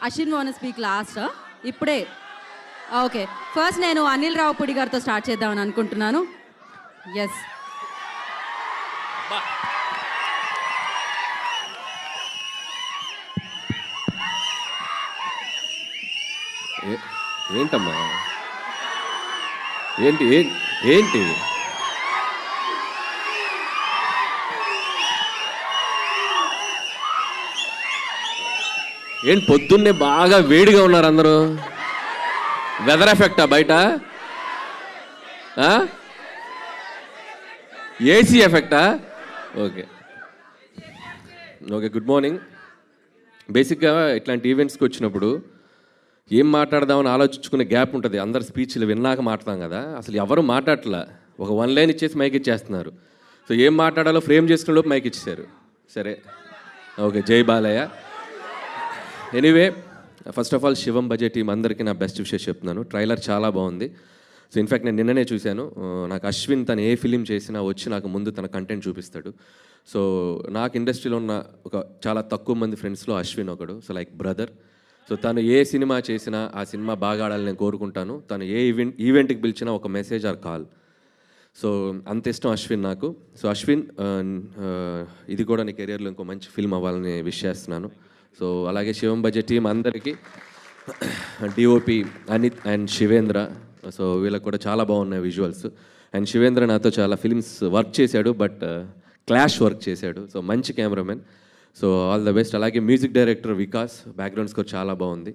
Ashwin van speak last ఇప్పుడే. Okay, first నేను అనిల్ రావుపూడి గారితో స్టార్ట్ చేద్దామని అనుకుంటున్నాను. ఎస్, ఏంటమ్మా ఏంటి ఏంటి ఏంటి పొద్దున్నే బాగా వేడిగా ఉన్నారు అందరూ. వెదర్ ఎఫెక్టా బయట? ఏసీ ఎఫెక్టా? Okay okay, good morning. బేసిక్గా ఇట్లాంటి ఈవెంట్స్కి వచ్చినప్పుడు ఏం మాట్లాడదామని ఆలోచించుకునే గ్యాప్ ఉంటుంది. అందరు స్పీచ్లు విన్నాక మాట్లాడతాం కదా, అసలు ఎవరు మాట్లాడట్లా. ఒక 1 లైన్ ఇచ్చేసి మైక్ ఇచ్చేస్తున్నారు. సో ఏం మాట్లాడాలో ఫ్రేమ్ చేసుకునే లోపు మైక్ ఇచ్చేసారు. సరే ఓకే, జై Balayya. Anyway, first of all Shivam budget team అందరికీ నా బెస్ట్ విషయం చెప్తున్నాను. ట్రైలర్ చాలా బాగుంది. సో ఇన్ఫ్యాక్ట్ నేను నిన్ననే చూశాను. నాకు అశ్విన్ తను ఏ ఫిలిం చేసినా వచ్చి నాకు ముందు తన కంటెంట్ చూపిస్తాడు. సో నాకు ఇండస్ట్రీలో ఉన్న ఒక చాలా తక్కువ మంది ఫ్రెండ్స్లో అశ్విన్ ఒకడు. So like brother. సో తను ఏ సినిమా చేసినా ఆ సినిమా బాగా ఆడాలని నేను కోరుకుంటాను. తను ఏ ఈవెంట్కి పిలిచినా ఒక మెసేజ్ ఆర్ కాల్. సో అంత ఇష్టం అశ్విన్ నాకు. సో అశ్విన్, ఇది కూడా నీ కెరియర్లో ఇంకో మంచి ఫిల్మ్ అవ్వాలని విష్ చేస్తున్నాను. సో అలాగే శివం బడ్జెట్ టీం అందరికీ, DOP Anith and Shivendra. So వీళ్ళకి కూడా చాలా బాగున్నాయి విజువల్స్. అండ్ శివేంద్ర నాతో చాలా ఫిల్మ్స్ వర్క్ చేశాడు, బట్ క్లాష్ వర్క్ చేశాడు. సో మంచి cameraman. So all the best. అలాగే music director Vikas, background score చాలా బాగుంది.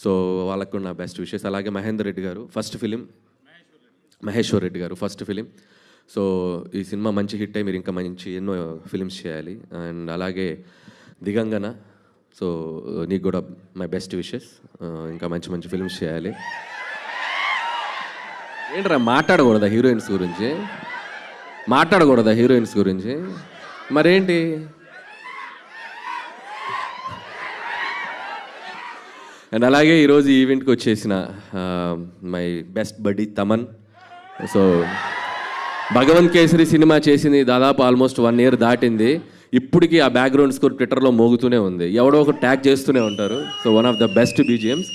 సో వాళ్ళకు కూడా నా బెస్ట్ విషెస్. అలాగే మహేందర్ రెడ్డి గారు ఫస్ట్ ఫిలిం, మహేశ్వర్ రెడ్డి గారు ఫస్ట్ ఫిలిం. సో ఈ సినిమా మంచి హిట్ అయ్యి మీరు ఇంకా మంచి ఎన్నో ఫిలిమ్స్ చేయాలి. అండ్ అలాగే దిగంగన, సో నీకు కూడా మై బెస్ట్ విషెస్. ఇంకా మంచి మంచి ఫిలిమ్స్ చేయాలి. ఏంట్రా మాట్లాడకూడదా హీరోయిన్స్ గురించి? మాట్లాడకూడదా హీరోయిన్స్ గురించి? మరేంటి? అండ్ అలాగే ఈరోజు ఈవెంట్కి వచ్చేసిన మై బెస్ట్ బడ్డీ తమన్. సో భగవంత్ కేసరి సినిమా చేసింది దాదాపు ఆల్మోస్ట్ 1 year దాటింది. ఇప్పటికీ ఆ బ్యాక్గ్రౌండ్ స్కోర్ ట్విట్టర్లో మోగుతూనే ఉంది. ఎవడో ఒక ట్యాగ్ చేస్తూనే ఉంటారు. So one of the best BGMs.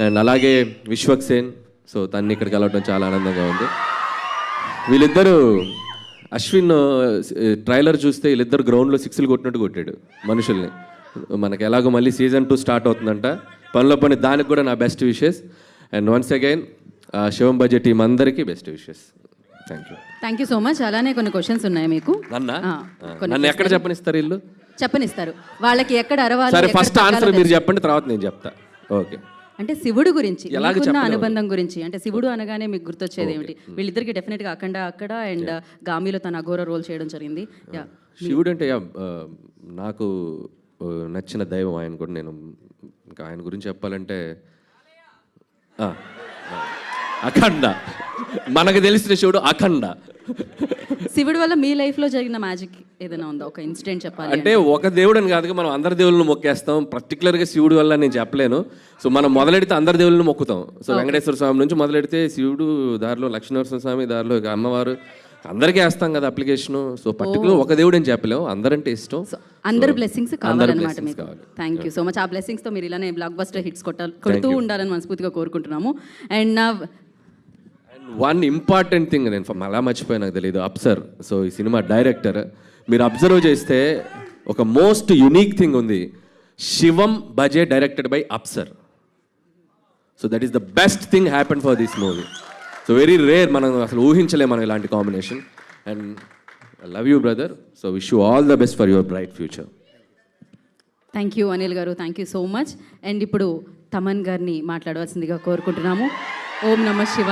And అలాగే విశ్వక్ సేన్. సో తన్ని ఇక్కడ కలవటం చాలా ఆనందంగా ఉంది. వీళ్ళిద్దరూ, అశ్విన్ ట్రైలర్ చూస్తే వీళ్ళిద్దరు గ్రౌండ్లో 6లు కొట్టినట్టు కొట్టాడు మనుషుల్ని. మనకి ఎలాగో మళ్ళీ సీజన్ 2 స్టార్ట్ అవుతుందంట. పనిలో పని దానికి కూడా నా best wishes. And once again Shivam budget team అందరికీ best wishes. Thank you so much. అలానే కొన్ని క్వశ్చన్స్ ఉన్నాయి మీకు. నన్ను ఎక్కడ చెప్పనిస్తారు? ఇల్లు చెప్పనిస్తారు వాళ్ళకి, ఎక్కడ అరవాలి. సరే, ఫస్ట్ ఆన్సర్ మీరు చెప్పండి, తర్వాత నేను చెప్తా. ఓకే. అంటే శివుడు గురించి మీకున్న అనుబంధం గురించి, అంటే శివుడు అనగానే మీకు గుర్తొచ్చేది ఏమిటి? వీళ్ళిద్దరికి డెఫినెట్గా అఖండ అక్కడ అండ్ గామిలో తన అఘోర రోల్ చేయడం జరిగింది. శివుడు అంటే నాకు నచ్చిన దైవం ఆయన కూడా. నేను ఇంకా ఆయన గురించి చెప్పాలంటే అఖండ, మనకు తెలిసిన శివుడు అఖండ. శివుడు వల్ల మీ లైఫ్లో జరిగిన మ్యాజిక్ ఏదైనా ఉందా? ఒక ఇన్సిడెంట్ చెప్పాలి అంటే ఒక దేవుడు అని కాదుగా, మనం అందరి దేవుళ్ళని మొక్కేస్తాం. పర్టికులర్గా శివుడు వల్ల నేను చెప్పలేను. సో మనం మొదలెడితే అందరి దేవుళ్ళని మొక్కుతాం. సో వెంకటేశ్వర స్వామి నుంచి మొదలెడితే శివుడు, దారిలో లక్ష్మీనరసింహ స్వామి, దారిలో అమ్మవారు, అందరికీ వేస్తాం కదా అప్లికేషన్. సో పర్టికులర్ ఒక దేవుడు అని చెప్పలేము, అందరంటే ఇష్టం. అందరు బ్లెస్సింగ్స్ కావాలన్నమాట మీకు. Thank you so much. ఆ బ్లెస్సింగ్స్తో మీరు ఇలానే బ్లాక్ బస్టర్ హిట్స్ కొడుతూ ఉండాలని మనస్ఫూర్తిగా కోరుకుంటున్నాము. అండ్ వన్ ఇంపార్టెంట్ థింగ్ నేను అలా మర్చిపోయి, నాకు తెలియదు, అప్సర్. సో ఈ సినిమా డైరెక్టర్ మీరు అబ్జర్వ్ చేస్తే ఒక మోస్ట్ యునీక్ థింగ్ ఉంది. Shivam budget directed by Apsar. So that is the best thing happen for this movie. So very rare, మనం అసలు ఊహించలేము మనం ఇలాంటి combination. And I love you brother. So wish you all the best for your bright future. Thank you Anil garu, thank you so much. And ఇప్పుడు తమన్ గారిని మాట్లాడవలసిందిగా కోరుకుంటున్నాము. ఓం నమః శివాయ.